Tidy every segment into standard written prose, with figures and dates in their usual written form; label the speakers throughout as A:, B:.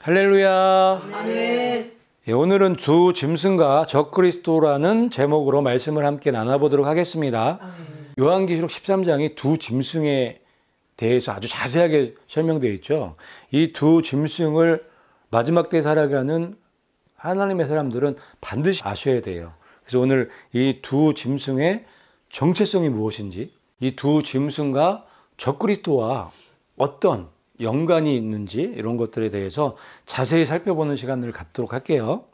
A: 할렐루야.
B: 아멘.
A: 예, 오늘은 주 짐승과 적그리스도라는 제목으로 말씀을 함께 나눠보도록 하겠습니다.
B: 아멘.
A: 요한계시록 13장이 두 짐승에 대해서 아주 자세하게 설명되어 있죠. 이 두 짐승을 마지막 때 살아가는 하나님의 사람들은 반드시 아셔야 돼요. 그래서 오늘 이 두 짐승의 정체성이 무엇인지, 이 두 짐승과 적그리스도와 어떤 연관이 있는지 이런 것들에 대해서 자세히 살펴보는 시간을 갖도록 할게요.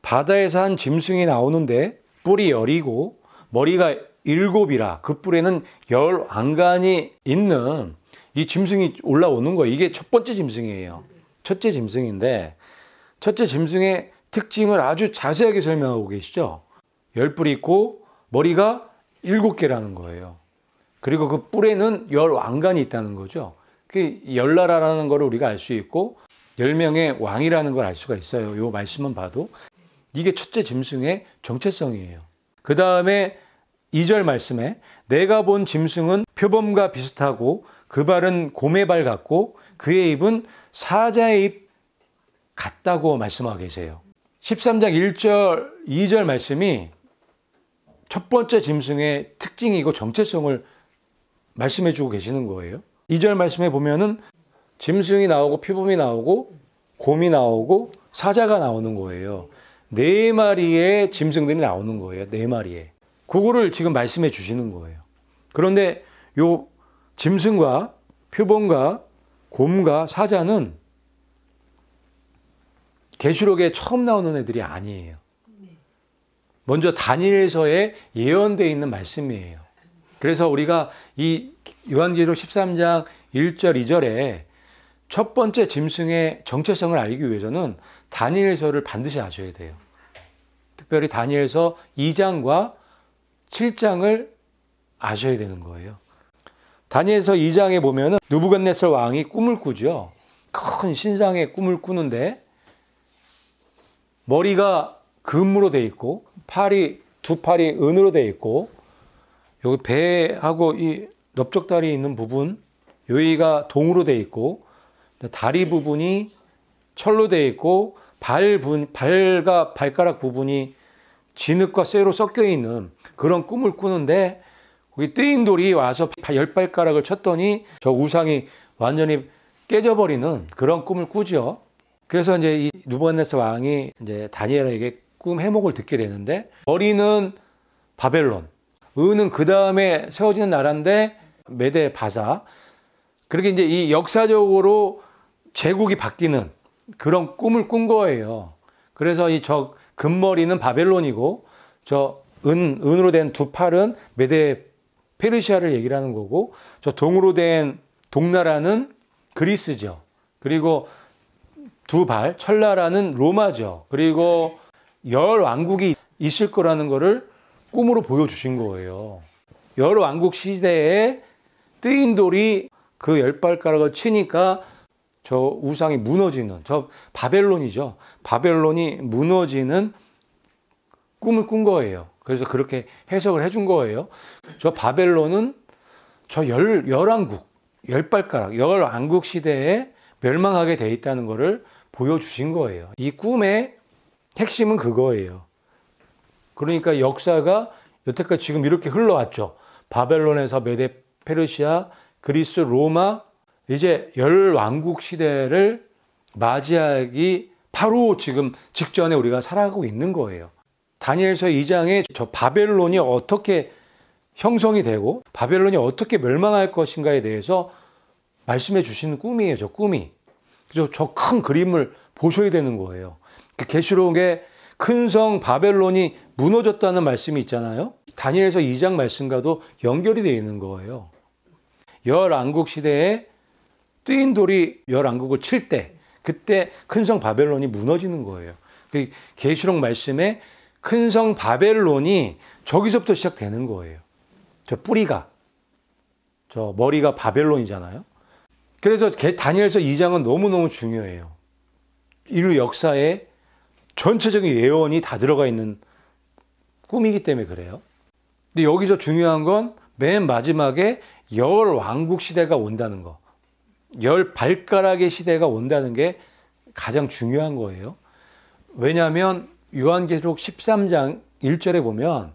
A: 바다에서 한 짐승이 나오는데 뿔이 10이고 머리가 7이라 그 뿔에는 10왕관이 있는 이 짐승이 올라오는 거예요. 이게 첫 번째 짐승이에요. 첫째 짐승인데 첫째 짐승의 특징을 아주 자세하게 설명하고 계시죠. 10뿔이 있고 머리가 7개라는 거예요. 그리고 그 뿔에는 10왕관이 있다는 거죠. 그 열나라라는 걸 우리가 알 수 있고 10명의 왕이라는 걸 알 수가 있어요. 이 말씀만 봐도. 이게 첫째 짐승의 정체성이에요. 그 다음에 2절 말씀에 내가 본 짐승은 표범과 비슷하고 그 발은 곰의 발 같고 그의 입은 사자의 입 같다고 말씀하고 계세요. 13장 1절, 2절 말씀이 첫 번째 짐승의 특징이고 정체성을 말씀해 주고 계시는 거예요. 2절 말씀에 보면은 짐승이 나오고 표범이 나오고 곰이 나오고 사자가 나오는 거예요. 4마리의 짐승들이 나오는 거예요. 4마리에. 그거를 지금 말씀해 주시는 거예요. 그런데 요 짐승과 표범과 곰과 사자는 계시록에 처음 나오는 애들이 아니에요. 먼저 다니엘서에 예언되어 있는 말씀이에요. 그래서 우리가 이 요한계시록 13장 1절 2절에 첫 번째 짐승의 정체성을 알기 위해서는 다니엘서를 반드시 아셔야 돼요. 특별히 다니엘서 2장과 7장을 아셔야 되는 거예요. 다니엘서 2장에 보면은 느부갓네살 왕이 꿈을 꾸죠. 큰 신상의 꿈을 꾸는데 머리가 금으로 돼 있고 두 팔이 은으로 돼 있고 여기 배하고 이 넓적다리 있는 부분 여기가 동으로 돼 있고 다리 부분이 철로 돼 있고 발과 발가락 부분이 진흙과 쇠로 섞여 있는 그런 꿈을 꾸는데 거기 뜨인 돌이 와서 10발가락을 쳤더니 저 우상이 완전히 깨져버리는 그런 꿈을 꾸죠. 그래서 이제 이 느부갓네살 왕이 이제 다니엘에게 꿈 해몽을 듣게 되는데 머리는 바벨론, 은은 그 다음에 세워지는 나라인데 메데 바사. 그렇게 이제 이 역사적으로 제국이 바뀌는 그런 꿈을 꾼 거예요. 그래서 이 저 금머리는 바벨론이고 저 은으로 된 두 팔은 메데 페르시아를 얘기를 하는 거고 저 동으로 된 동나라는 그리스죠. 그리고 두 발, 철나라는 로마죠. 그리고 10왕국이 있을 거라는 거를 꿈으로 보여주신 거예요. 10왕국 시대에 뜨인 돌이 그 10발가락을 치니까 저 우상이 무너지는, 저 바벨론이죠. 바벨론이 무너지는 꿈을 꾼 거예요. 그래서 그렇게 해석을 해준 거예요. 저 바벨론은 저 10왕국, 10발가락, 10왕국 시대에 멸망하게 돼 있다는 거를 보여주신 거예요. 이 꿈의 핵심은 그거예요. 그러니까 역사가 여태까지 지금 이렇게 흘러왔죠. 바벨론에서 메데 페르시아, 그리스, 로마, 이제 10왕국 시대를 맞이하기 바로 지금 직전에 우리가 살아가고 있는 거예요. 다니엘서 2장에 저 바벨론이 어떻게 형성이 되고 바벨론이 어떻게 멸망할 것인가에 대해서 말씀해 주시는 꿈이에요. 저 꿈이. 그래서 저 큰 그림을 보셔야 되는 거예요. 계시록에 큰 성 바벨론이 무너졌다는 말씀이 있잖아요. 다니엘서 2장 말씀과도 연결이 되어 있는 거예요. 10왕국 시대에 뜨인 돌이 10왕국을 칠 때 그때 큰 성 바벨론이 무너지는 거예요. 계시록 말씀에 큰 성 바벨론이 저기서부터 시작되는 거예요. 저 뿌리가, 저 머리가 바벨론이잖아요. 그래서 다니엘서 2장은 너무너무 중요해요. 인류 역사에 전체적인 예언이 다 들어가 있는 꿈이기 때문에 그래요. 근데 여기서 중요한 건 맨 마지막에 10왕국 시대가 온다는 거. 10발가락의 시대가 온다는 게 가장 중요한 거예요. 왜냐하면 요한계시록 13장 1절에 보면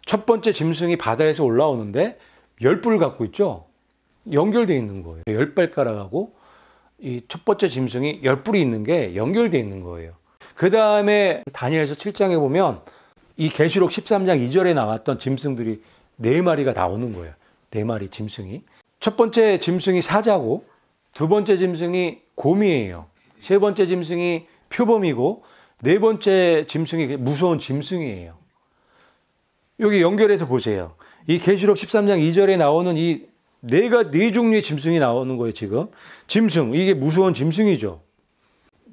A: 첫 번째 짐승이 바다에서 올라오는데 10뿔을 갖고 있죠. 연결되어 있는 거예요. 10발가락하고 이 첫 번째 짐승이 10뿔이 있는 게 연결되어 있는 거예요. 그 다음에 다니엘서 7장에 보면 이 계시록 13장 2절에 나왔던 짐승들이 4마리가 나오는 거예요. 4마리 짐승이. 첫 번째 짐승이 사자고, 두 번째 짐승이 곰이에요. 세 번째 짐승이 표범이고, 네 번째 짐승이 무서운 짐승이에요. 여기 연결해서 보세요. 이 계시록 13장 2절에 나오는 이 네 종류의 짐승이 나오는 거예요, 지금. 짐승, 이게 무서운 짐승이죠.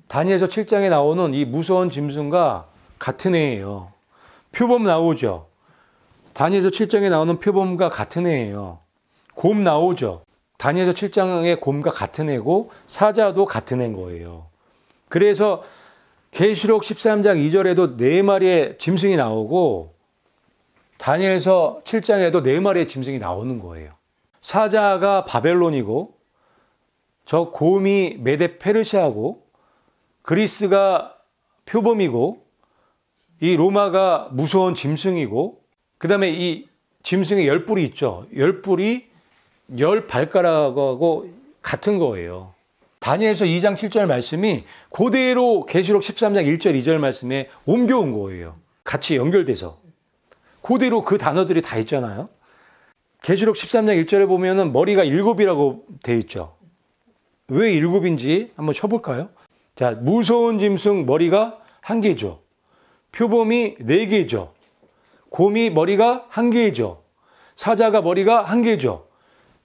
A: 다니엘서 7장에 나오는 이 무서운 짐승과 같은 애예요. 표범 나오죠. 다니엘서 7장에 나오는 표범과 같은 애예요. 곰 나오죠. 다니엘서 7장의 곰과 같은 애고 사자도 같은 애인 거예요. 그래서 계시록 13장 2절에도 4마리의 짐승이 나오고 다니엘서 7장에도 4마리의 짐승이 나오는 거예요. 사자가 바벨론이고 저 곰이 메데 페르시아고 그리스가 표범이고 이 로마가 무서운 짐승이고 그 다음에 이 짐승의 10뿔이 있죠. 10뿔이 10발가락하고 같은 거예요. 다니엘서 2장 7절 말씀이 그대로 계시록 13장 1절 2절 말씀에 옮겨온 거예요. 같이 연결돼서. 그대로 그 단어들이 다 있잖아요. 계시록 13장 1절에 보면은 머리가 7이라고 돼 있죠. 왜 7인지 한번 쳐볼까요? 자, 무서운 짐승 머리가 1개죠. 표범이 4개죠. 곰이 머리가 1개죠. 사자가 머리가 1개죠.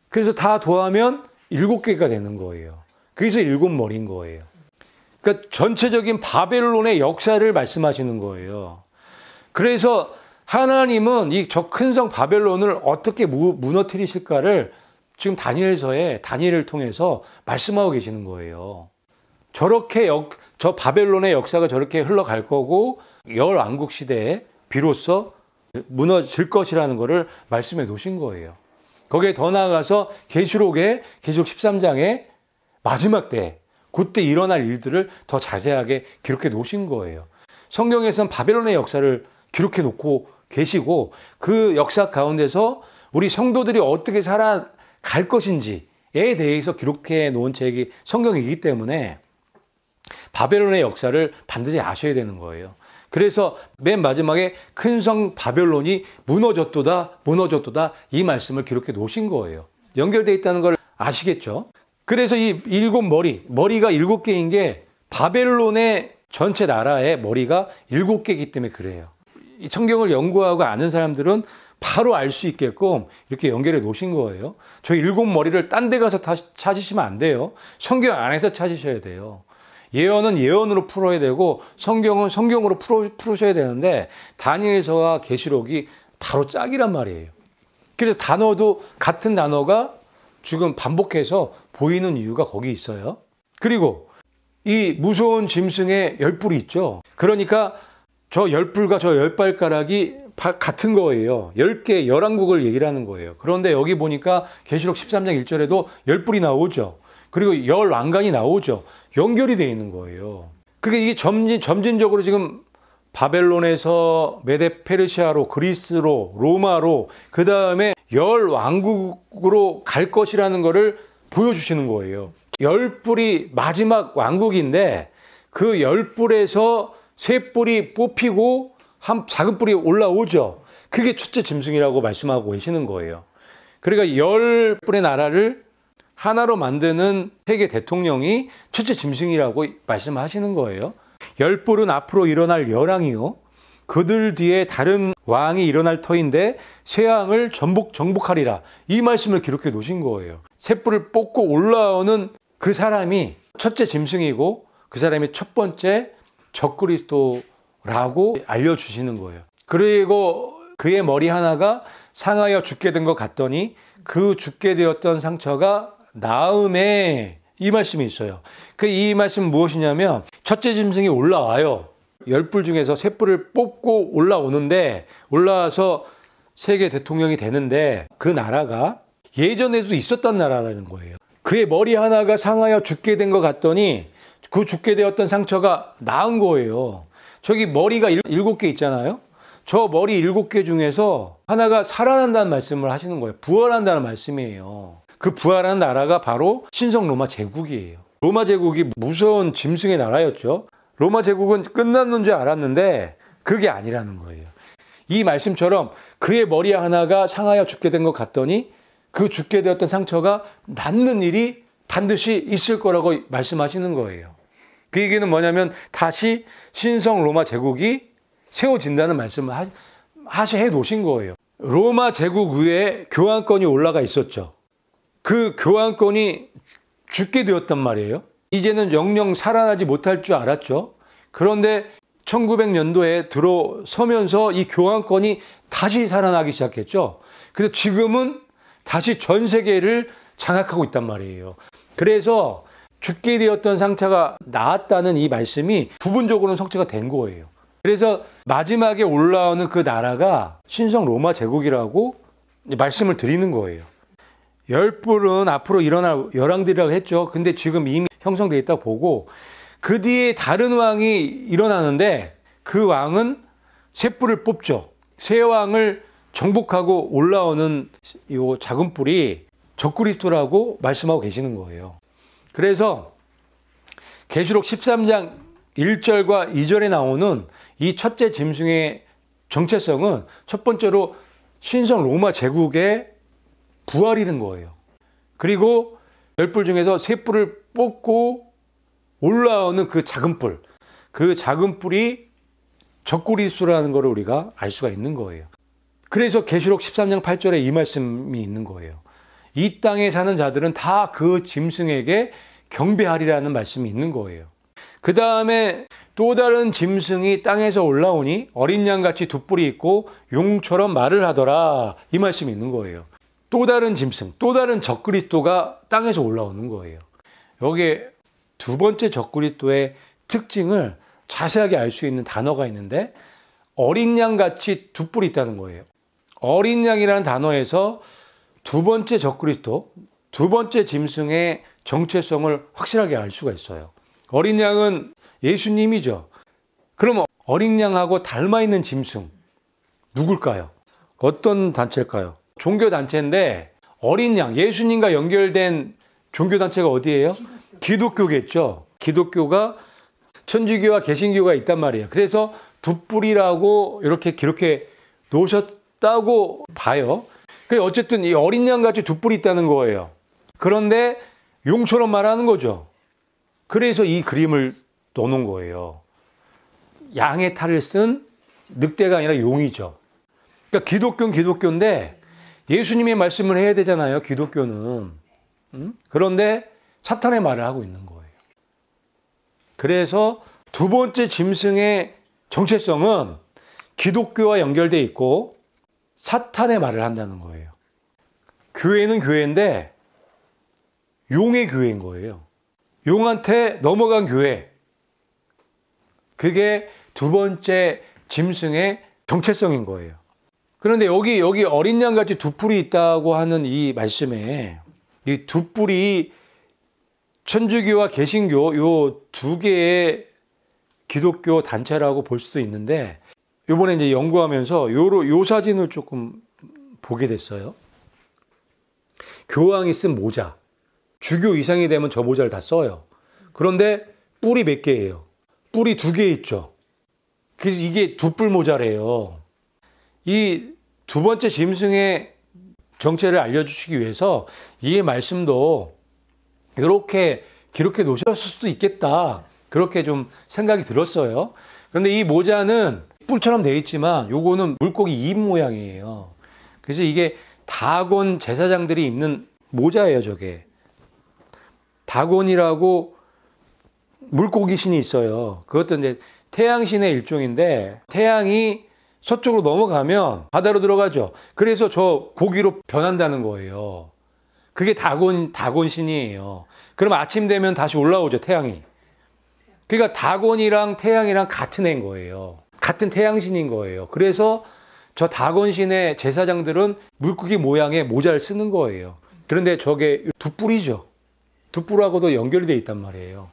A: 그래서 다 더하면 7개가 되는 거예요. 그래서 7머리인 거예요. 그러니까 전체적인 바벨론의 역사를 말씀하시는 거예요. 그래서 하나님은 이 저 큰 성 바벨론을 어떻게 무너뜨리실까를 지금 다니엘서에 다니엘을 통해서 말씀하고 계시는 거예요. 저렇게 저 바벨론의 역사가 저렇게 흘러갈 거고 열왕국 시대에 비로소 무너질 것이라는 것을 말씀해 놓으신 거예요. 거기에 더 나아가서 계시록 13장에 마지막 때 그때 일어날 일들을 더 자세하게 기록해 놓으신 거예요. 성경에서는 바벨론의 역사를 기록해 놓고 계시고 그 역사 가운데서 우리 성도들이 어떻게 살아갈 것인지에 대해서 기록해 놓은 책이 성경이기 때문에 바벨론의 역사를 반드시 아셔야 되는 거예요. 그래서 맨 마지막에 큰 성 바벨론이 무너졌도다 이 말씀을 기록해 놓으신 거예요. 연결되어 있다는 걸 아시겠죠? 그래서 이 7머리가 7개인 게 바벨론의 전체 나라의 머리가 7개이기 때문에 그래요. 이 성경을 연구하고 아는 사람들은 바로 알 수 있게끔 이렇게 연결해 놓으신 거예요. 저 7머리를 딴 데 가서 찾으시면 안 돼요. 성경 안에서 찾으셔야 돼요. 예언은 예언으로 풀어야 되고 성경은 성경으로 풀으셔야 되는데 다니엘서와 계시록이 바로 짝이란 말이에요. 그래서 단어도 같은 단어가 지금 반복해서 보이는 이유가 거기 있어요. 그리고 이 무서운 짐승의 10뿔이 있죠. 그러니까 저 10뿔과 저 10발가락이 같은 거예요. 10개, 11국을 얘기를 하는 거예요. 그런데 여기 보니까 계시록 13장 1절에도 10뿔이 나오죠. 그리고 10왕관이 나오죠. 연결이 되어 있는 거예요. 그게 이게 점진적으로 지금 바벨론에서 메데 페르시아로 그리스로 로마로 그 다음에 10왕국으로 갈 것이라는 것을 보여주시는 거예요. 10뿔이 마지막 왕국인데 그 10뿔에서 3뿔이 뽑히고 한 작은 뿔이 올라오죠. 그게 첫째 짐승이라고 말씀하고 계시는 거예요. 그러니까 10뿔의 나라를 하나로 만드는 세계 대통령이 첫째 짐승이라고 말씀하시는 거예요. 10뿔은 앞으로 일어날 열왕이요. 그들 뒤에 다른 왕이 일어날 터인데 새 왕을 정복하리라. 이 말씀을 기록해 놓으신 거예요. 새 뿔을 뽑고 올라오는 그 사람이 첫째 짐승이고 그 사람이 첫 번째 적그리스도라고 알려주시는 거예요. 그리고 그의 머리 하나가 상하여 죽게 된 것 같더니 그 죽게 되었던 상처가 나음에 이 말씀이 있어요. 이 말씀은 무엇이냐면 첫째 짐승이 올라와요. 10뿔 중에서 3뿔을 뽑고 올라오는데 올라와서 세계 대통령이 되는데 그 나라가 예전에도 있었던 나라라는 거예요. 그의 머리 하나가 상하여 죽게 된 것 같더니 그 죽게 되었던 상처가 나은 거예요. 저기 머리가 7개 있잖아요. 저 머리 7개 중에서 하나가 살아난다는 말씀을 하시는 거예요. 부활한다는 말씀이에요. 그 부활한 나라가 바로 신성 로마 제국이에요. 로마 제국이 무서운 짐승의 나라였죠. 로마 제국은 끝났는 줄 알았는데 그게 아니라는 거예요. 이 말씀처럼 그의 머리 하나가 상하여 죽게 된 것 같더니 그 죽게 되었던 상처가 낫는 일이 반드시 있을 거라고 말씀하시는 거예요. 그 얘기는 뭐냐면 다시 신성 로마 제국이 세워진다는 말씀을 해 놓으신 거예요. 로마 제국 위에 교환권이 올라가 있었죠. 그 교환권이 죽게 되었단 말이에요. 이제는 영영 살아나지 못할 줄 알았죠. 그런데 1900년도에 들어서면서 이 교환권이 다시 살아나기 시작했죠. 그래서 지금은 다시 전 세계를 장악하고 있단 말이에요. 그래서 죽게 되었던 상처가 나았다는 이 말씀이 부분적으로는 성취가 된 거예요. 그래서 마지막에 올라오는 그 나라가 신성 로마 제국이라고 말씀을 드리는 거예요. 열불은 앞으로 일어날 열왕들이라고 했죠. 근데 지금 이미 형성되어 있다고 보고 그 뒤에 다른 왕이 일어나는데 그 왕은 새 뿔을 뽑죠. 새 왕을 정복하고 올라오는 이 작은 뿔이 적그리스도라고 말씀하고 계시는 거예요. 그래서 계시록 13장 1절과 2절에 나오는 이 첫째 짐승의 정체성은 첫 번째로 신성 로마 제국의 부활이는 거예요. 그리고 10뿔 중에서 새 뿔을 뽑고 올라오는 그 작은 뿔, 그 작은 뿔이 적그리스도라는 것을 우리가 알 수가 있는 거예요. 그래서 계시록 13장 8절에 이 말씀이 있는 거예요. 이 땅에 사는 자들은 다 그 짐승에게 경배하리라는 말씀이 있는 거예요. 그 다음에 또 다른 짐승이 땅에서 올라오니 어린 양같이 두 뿔이 있고 용처럼 말을 하더라. 이 말씀이 있는 거예요. 또 다른 짐승, 또 다른 적그리스도가 땅에서 올라오는 거예요. 여기에 두 번째 적그리스도의 특징을 자세하게 알 수 있는 단어가 있는데 어린 양같이 두 뿔이 있다는 거예요. 어린 양이라는 단어에서 두 번째 적그리스도, 두 번째 짐승의 정체성을 확실하게 알 수가 있어요. 어린 양은 예수님이죠. 그럼 어린 양하고 닮아 있는 짐승 누굴까요? 어떤 단체일까요? 종교단체인데 어린 양, 예수님과 연결된 종교단체가 어디예요? 기독교겠죠. 기독교가 천주교와 개신교가 있단 말이에요. 그래서 두 뿔이라고 이렇게 기록해 놓으셨다고 봐요. 그래서 어쨌든 이 어린 양같이 두 뿔이 있다는 거예요. 그런데 용처럼 말하는 거죠. 그래서 이 그림을 넣어놓은 거예요. 양의 탈을 쓴 늑대가 아니라 용이죠. 그러니까 기독교는 기독교인데 예수님의 말씀을 해야 되잖아요. 기독교는. 그런데 사탄의 말을 하고 있는 거예요. 그래서 두 번째 짐승의 정체성은 기독교와 연결되어 있고 사탄의 말을 한다는 거예요. 교회는 교회인데 용의 교회인 거예요. 용한테 넘어간 교회. 그게 두 번째 짐승의 정체성인 거예요. 그런데 여기 어린 양같이 두 뿔이 있다고 하는 이 말씀에 이 두 뿔이 천주교와 개신교 요 두 개의 기독교 단체라고 볼 수도 있는데 이번에 이제 연구하면서 요 사진을 조금 보게 됐어요. 교황이 쓴 모자. 주교 이상이 되면 저 모자를 다 써요. 그런데 뿔이 몇 개예요? 뿔이 2개 있죠. 그래서 이게 두 뿔 모자래요. 이 두 번째 짐승의 정체를 알려주시기 위해서 이 말씀도 이렇게 기록해 놓으셨을 수도 있겠다. 그렇게 좀 생각이 들었어요. 그런데 이 모자는 뿔처럼 되어 있지만 요거는 물고기 입 모양이에요. 그래서 이게 다곤 제사장들이 입는 모자예요, 저게. 다곤이라고 물고기 신이 있어요. 그것도 이제 태양신의 일종인데 태양이 서쪽으로 넘어가면 바다로 들어가죠. 그래서 저 고기로 변한다는 거예요. 그게 다곤 신이에요. 그럼 아침 되면 다시 올라오죠, 태양이. 그러니까 다곤이랑 태양이랑 같은 애인 거예요. 같은 태양신인 거예요. 그래서 저 다곤신의 제사장들은 물고기 모양의 모자를 쓰는 거예요. 그런데 저게 두 뿔이죠. 두 뿔하고도 연결이 돼 있단 말이에요.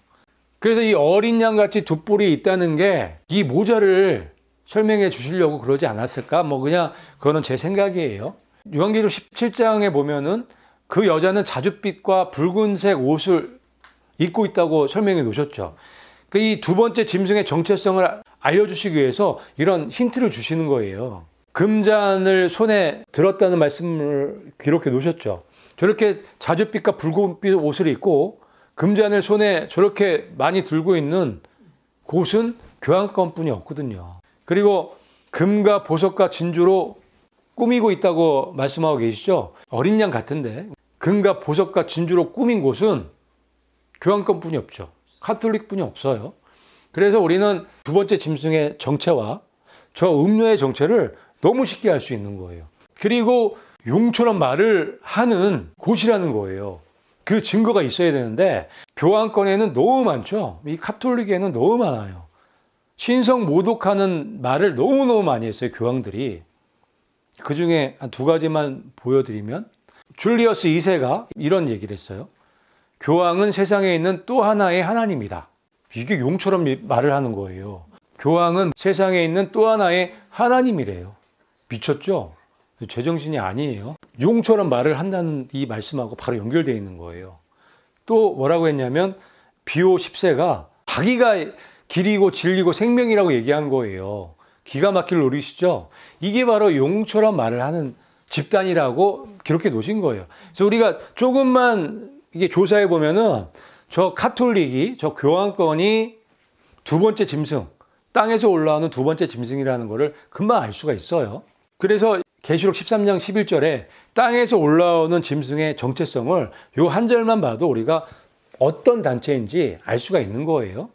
A: 그래서 이 어린 양같이 두 뿔이 있다는 게 이 모자를 설명해 주시려고 그러지 않았을까? 뭐 그냥 그거는 제 생각이에요. 요한계시록 17장에 보면은 그 여자는 자줏빛과 붉은색 옷을 입고 있다고 설명해 놓으셨죠. 이 두 번째 짐승의 정체성을 알려주시기 위해서 이런 힌트를 주시는 거예요. 금잔을 손에 들었다는 말씀을 기록해 놓으셨죠. 저렇게 자줏빛과 붉은빛 옷을 입고 금잔을 손에 저렇게 많이 들고 있는 곳은 교환권뿐이 없거든요. 그리고 금과 보석과 진주로 꾸미고 있다고 말씀하고 계시죠. 어린 양 같은데 금과 보석과 진주로 꾸민 곳은 교환권뿐이 없죠. 카톨릭뿐이 없어요. 그래서 우리는 두 번째 짐승의 정체와 저 음료의 정체를 너무 쉽게 알 수 있는 거예요. 그리고 용처럼 말을 하는 곳이라는 거예요. 그 증거가 있어야 되는데 교환권에는 너무 많죠. 이 카톨릭에는 너무 많아요. 신성 모독하는 말을 너무너무 많이 했어요. 교황들이. 그 중에 한 두 가지만 보여드리면 줄리어스 2세가 이런 얘기를 했어요. 교황은 세상에 있는 또 하나의 하나님이다. 이게 용처럼 말을 하는 거예요. 교황은 세상에 있는 또 하나의 하나님이래요. 미쳤죠? 제정신이 아니에요. 용처럼 말을 한다는 이 말씀하고 바로 연결되어 있는 거예요. 또 뭐라고 했냐면 비오 10세가 자기가 길이고 진리고 생명이라고 얘기한 거예요. 기가 막힐 노릇이죠. 이게 바로 용처럼 말을 하는 집단이라고 기록해 놓으신 거예요. 그래서 우리가 조금만 이게 조사해 보면은 저 카톨릭이 저 교황권이 두 번째 짐승, 땅에서 올라오는 두 번째 짐승이라는 거를 금방 알 수가 있어요. 그래서 계시록 13장 11절에 땅에서 올라오는 짐승의 정체성을 요 한 절만 봐도 우리가 어떤 단체인지 알 수가 있는 거예요.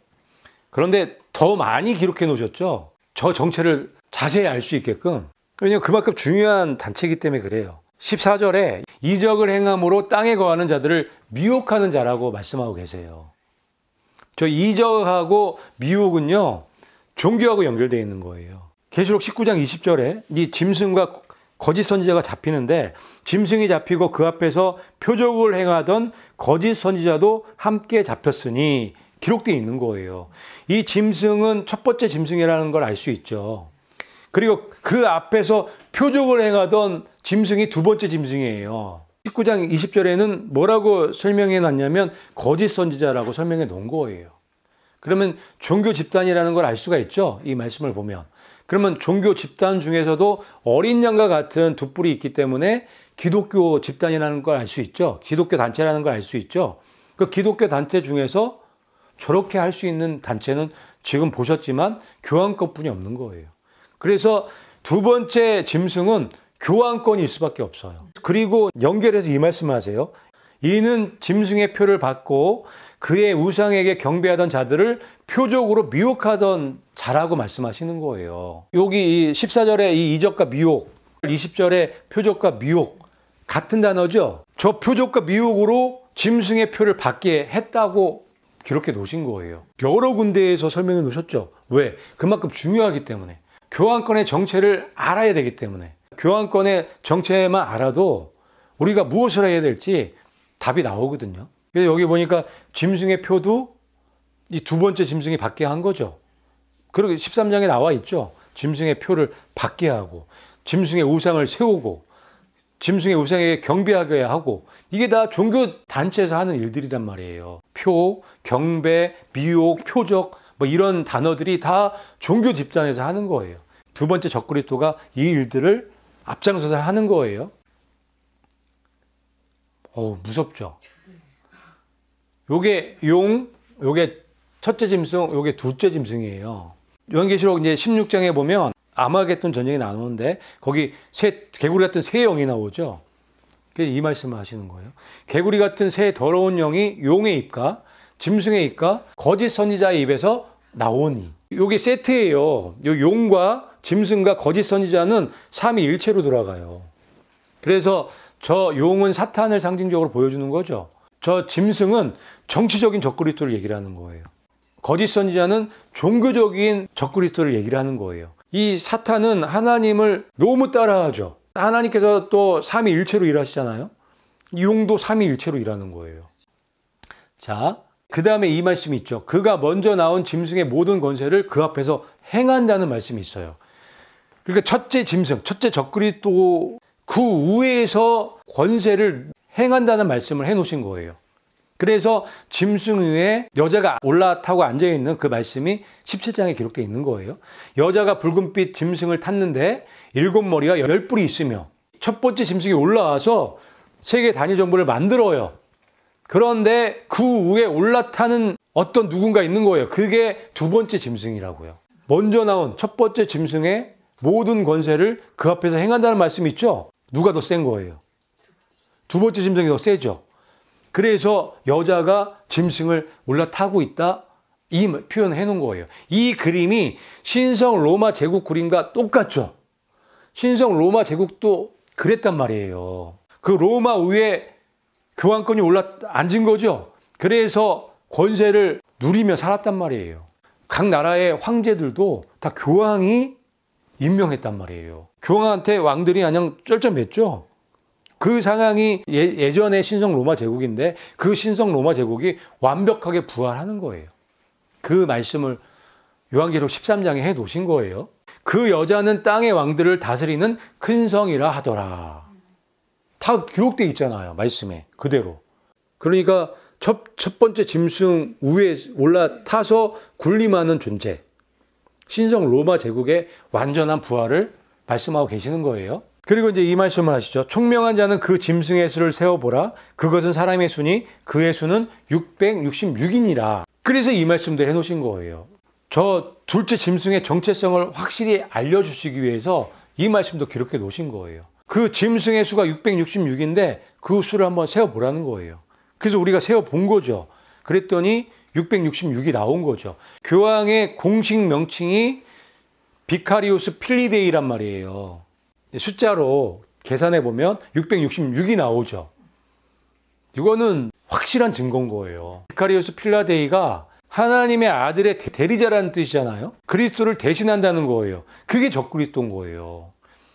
A: 그런데 더 많이 기록해 놓으셨죠. 저 정체를 자세히 알 수 있게끔. 왜냐하면 그만큼 중요한 단체이기 때문에 그래요. 14절에 이적을 행함으로 땅에 거하는 자들을 미혹하는 자라고 말씀하고 계세요. 저 이적하고 미혹은요, 종교하고 연결되어 있는 거예요. 계시록 19장 20절에 이 짐승과 거짓 선지자가 잡히는데 짐승이 잡히고 그 앞에서 표적을 행하던 거짓 선지자도 함께 잡혔으니 기록되어 있는 거예요. 이 짐승은 첫 번째 짐승이라는 걸 알 수 있죠. 그리고 그 앞에서 표적을 행하던 짐승이 두 번째 짐승이에요. 19장 20절에는 뭐라고 설명해 놨냐면 거짓 선지자라고 설명해 놓은 거예요. 그러면 종교 집단이라는 걸 알 수가 있죠. 이 말씀을 보면. 그러면 종교 집단 중에서도 어린 양과 같은 두 뿔이 있기 때문에 기독교 집단이라는 걸 알 수 있죠. 기독교 단체라는 걸 알 수 있죠. 그 기독교 단체 중에서 저렇게 할 수 있는 단체는 지금 보셨지만 교황권뿐이 없는 거예요. 그래서 두 번째 짐승은 교황권일 수밖에 없어요. 그리고 연결해서 이 말씀을 하세요. 이는 짐승의 표를 받고 그의 우상에게 경배하던 자들을 표적으로 미혹하던 자라고 말씀하시는 거예요. 여기 14절에 이 이적과 미혹, 20절에 표적과 미혹 같은 단어죠. 저 표적과 미혹으로 짐승의 표를 받게 했다고 기록해 놓으신 거예요. 여러 군데에서 설명해 놓으셨죠. 왜? 그만큼 중요하기 때문에. 교황권의 정체를 알아야 되기 때문에. 교황권의 정체만 알아도 우리가 무엇을 해야 될지 답이 나오거든요. 그래서 여기 보니까 짐승의 표도 이 두 번째 짐승이 받게 한 거죠. 그리고 13장에 나와 있죠. 짐승의 표를 받게 하고 짐승의 우상을 세우고 짐승의 우상에게 경배하게 하고 이게 다 종교 단체에서 하는 일들이란 말이에요. 표, 경배, 미혹, 표적 뭐 이런 단어들이 다 종교 집단에서 하는 거예요. 두 번째 적그리스도가 이 일들을 앞장서서 하는 거예요. 무섭죠. 요게 용, 요게 첫째 짐승, 요게 둘째 짐승이에요. 요한계시록 이제 16장에 보면 아마겟돈 전쟁이 나오는데 거기 개구리 같은 새 영이 나오죠. 이 말씀을 하시는 거예요. 개구리 같은 새 더러운 영이 용의 입과 짐승의 입과 거짓 선지자의 입에서 나오니. 요게 세트예요. 요 용과 짐승과 거짓 선지자는 삼위일체로 돌아가요. 그래서 저 용은 사탄을 상징적으로 보여주는 거죠. 저 짐승은 정치적인 적그리스도를 얘기를 하는 거예요. 거짓 선지자는 종교적인 적그리스도를 얘기를 하는 거예요. 이 사탄은 하나님을 너무 따라하죠. 하나님께서 또 삼위일체로 일하시잖아요. 이 용도 삼위일체로 일하는 거예요. 자, 그 다음에 이 말씀이 있죠. 그가 먼저 나온 짐승의 모든 권세를 그 앞에서 행한다는 말씀이 있어요. 그러니까 첫째 짐승, 첫째 적그리스도 그 우회에서 권세를 행한다는 말씀을 해놓으신 거예요. 그래서 짐승 위에 여자가 올라타고 앉아있는 그 말씀이 17장에 기록되어 있는 거예요. 여자가 붉은빛 짐승을 탔는데 7머리와 10뿔이 있으며 첫 번째 짐승이 올라와서 세계 단위 정부를 만들어요. 그런데 그 위에 올라타는 어떤 누군가 있는 거예요. 그게 두 번째 짐승이라고요. 먼저 나온 첫 번째 짐승의 모든 권세를 그 앞에서 행한다는 말씀이 있죠. 누가 더 센 거예요? 두 번째 짐승이 더 세죠. 그래서 여자가 짐승을 올라타고 있다, 이 표현을 해놓은 거예요. 이 그림이 신성 로마 제국 그림과 똑같죠. 신성 로마 제국도 그랬단 말이에요. 그 로마 위에 교황권이 앉은 거죠. 그래서 권세를 누리며 살았단 말이에요. 각 나라의 황제들도 다 교황이 임명했단 말이에요. 교황한테 왕들이 그냥 쩔쩔맸죠. 그 상황이 예전의 신성 로마 제국인데 그 신성 로마 제국이 완벽하게 부활하는 거예요. 그 말씀을 요한계시록 13장에 해 놓으신 거예요. 그 여자는 땅의 왕들을 다스리는 큰 성이라 하더라. 다 기록되어 있잖아요. 말씀에 그대로. 그러니까 첫 번째 짐승 위에 올라타서 군림하는 존재, 신성 로마 제국의 완전한 부활을 말씀하고 계시는 거예요. 그리고 이제 이 말씀을 하시죠. 총명한 자는 그 짐승의 수를 세어보라. 그것은 사람의 수니 그의 수는 666이니라. 그래서 이 말씀도 해놓으신 거예요. 저 둘째 짐승의 정체성을 확실히 알려주시기 위해서 이 말씀도 기록해 놓으신 거예요. 그 짐승의 수가 666인데 그 수를 한번 세어보라는 거예요. 그래서 우리가 세어본 거죠. 그랬더니 666이 나온 거죠. 교황의 공식 명칭이 비카리우스 필리데이란 말이에요. 숫자로 계산해 보면 666이 나오죠. 이거는 확실한 증거인 거예요. 비카리우스 필라데이가 하나님의 아들의 대리자라는 뜻이잖아요. 그리스도를 대신한다는 거예요. 그게 적그리스도인 거예요.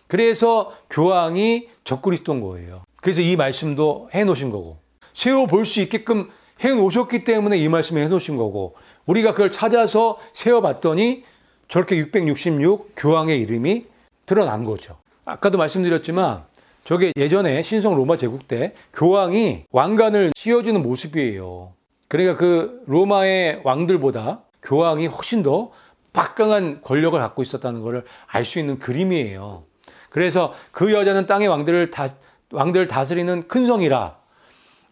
A: 그래서 교황이 적그리스도인 거예요. 그래서 이 말씀도 해놓으신 거고, 세워볼 수 있게끔 해놓으셨기 때문에 이 말씀을 해놓으신 거고, 우리가 그걸 찾아서 세워봤더니 저렇게 666 교황의 이름이 드러난 거죠. 아까도 말씀드렸지만 저게 예전에 신성 로마 제국 때 교황이 왕관을 씌워주는 모습이에요. 그러니까 그 로마의 왕들보다 교황이 훨씬 더 막강한 권력을 갖고 있었다는 것을 알 수 있는 그림이에요. 그래서 그 여자는 땅의 왕들을 다스리는 큰 성이라.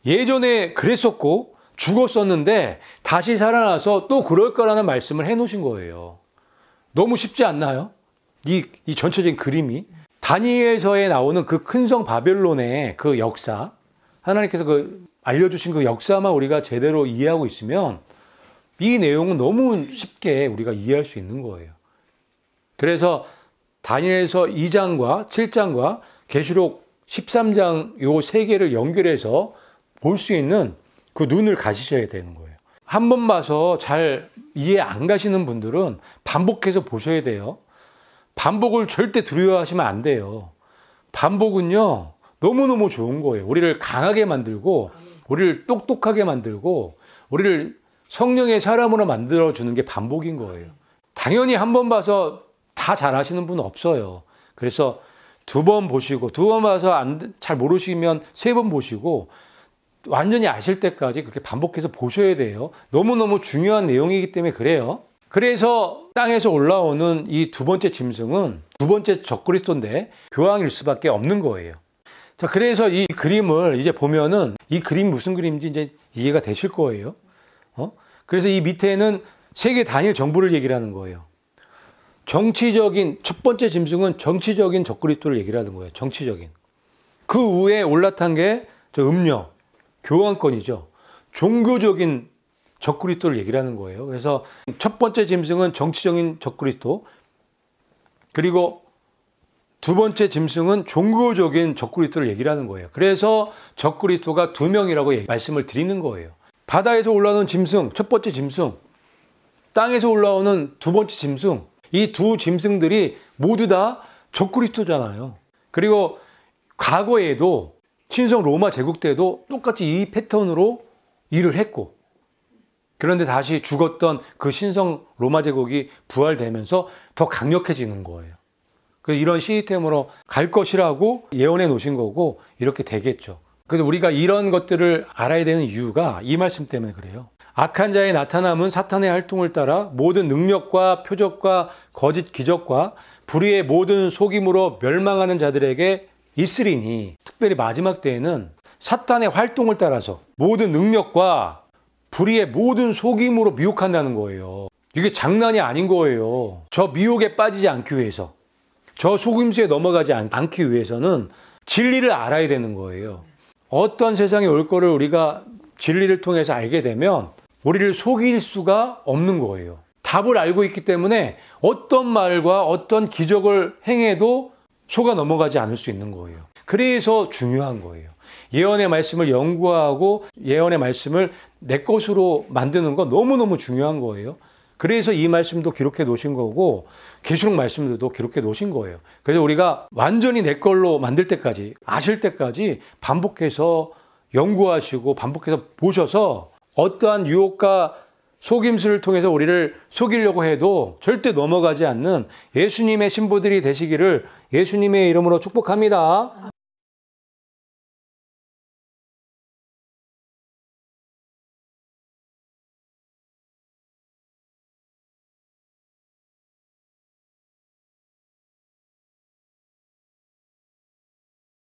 A: 예전에 그랬었고 죽었었는데 다시 살아나서 또 그럴 거라는 말씀을 해놓으신 거예요. 너무 쉽지 않나요? 이 전체적인 그림이. 다니엘서에 나오는 그 큰 성 바벨론의 그 역사, 하나님께서 알려주신 그 역사만 우리가 제대로 이해하고 있으면 이 내용은 너무 쉽게 우리가 이해할 수 있는 거예요. 그래서 다니엘서 2장과 7장과 계시록 13장 요 세 개를 연결해서 볼 수 있는 그 눈을 가지셔야 되는 거예요. 한 번 봐서 잘 이해 안 가시는 분들은 반복해서 보셔야 돼요. 반복을 절대 두려워하시면 안 돼요. 반복은요, 너무너무 좋은 거예요. 우리를 강하게 만들고, 우리를 똑똑하게 만들고, 우리를 성령의 사람으로 만들어주는 게 반복인 거예요. 당연히 한 번 봐서 다 잘하시는 분은 없어요. 그래서 2번 보시고, 2번 봐서 잘 모르시면 3번 보시고, 완전히 아실 때까지 그렇게 반복해서 보셔야 돼요. 너무너무 중요한 내용이기 때문에 그래요. 그래서 땅에서 올라오는 이 두 번째 짐승은 두 번째 적그리스도인데 교황일 수밖에 없는 거예요. 자, 그래서 이 그림을 이제 보면은 이 그림 무슨 그림인지 이제 이해가 되실 거예요. 그래서 이 밑에는 세계 단일 정부를 얘기를 하는 거예요. 정치적인, 첫 번째 짐승은 정치적인 적그리스도를 얘기를 하는 거예요. 정치적인. 그 위에 올라탄 게 저 음녀, 교황권이죠. 종교적인 적그리스도를 얘기를 하는 거예요. 그래서 첫 번째 짐승은 정치적인 적그리스도, 그리고 두 번째 짐승은 종교적인 적그리스도를 얘기를 하는 거예요. 그래서 적그리스도가 2명이라고 말씀을 드리는 거예요. 바다에서 올라오는 짐승, 첫 번째 짐승, 땅에서 올라오는 두 번째 짐승, 이 두 짐승들이 모두 다 적그리스도잖아요. 그리고 과거에도 신성 로마 제국 때도 똑같이 이 패턴으로 일을 했고, 그런데 다시 죽었던 그 신성 로마 제국이 부활되면서 더 강력해지는 거예요. 그래서 이런 시스템으로 갈 것이라고 예언해 놓으신 거고 이렇게 되겠죠. 그래서 우리가 이런 것들을 알아야 되는 이유가 이 말씀 때문에 그래요. 악한 자의 나타남은 사탄의 활동을 따라 모든 능력과 표적과 거짓 기적과 불의의 모든 속임으로 멸망하는 자들에게 있으리니, 특별히 마지막 때에는 사탄의 활동을 따라서 모든 능력과 불의의 모든 속임으로 미혹한다는 거예요. 이게 장난이 아닌 거예요. 저 미혹에 빠지지 않기 위해서, 저 속임수에 넘어가지 않기 위해서는 진리를 알아야 되는 거예요. 어떤 세상이 올 거를 우리가 진리를 통해서 알게 되면 우리를 속일 수가 없는 거예요. 답을 알고 있기 때문에 어떤 말과 어떤 기적을 행해도 속아 넘어가지 않을 수 있는 거예요. 그래서 중요한 거예요. 예언의 말씀을 연구하고 예언의 말씀을 내 것으로 만드는 건 너무너무 중요한 거예요. 그래서 이 말씀도 기록해 놓으신 거고 계시록 말씀들도 기록해 놓으신 거예요. 그래서 우리가 완전히 내 걸로 만들 때까지, 아실 때까지 반복해서 연구하시고 반복해서 보셔서 어떠한 유혹과 속임수를 통해서 우리를 속이려고 해도 절대 넘어가지 않는 예수님의 신부들이 되시기를 예수님의 이름으로 축복합니다.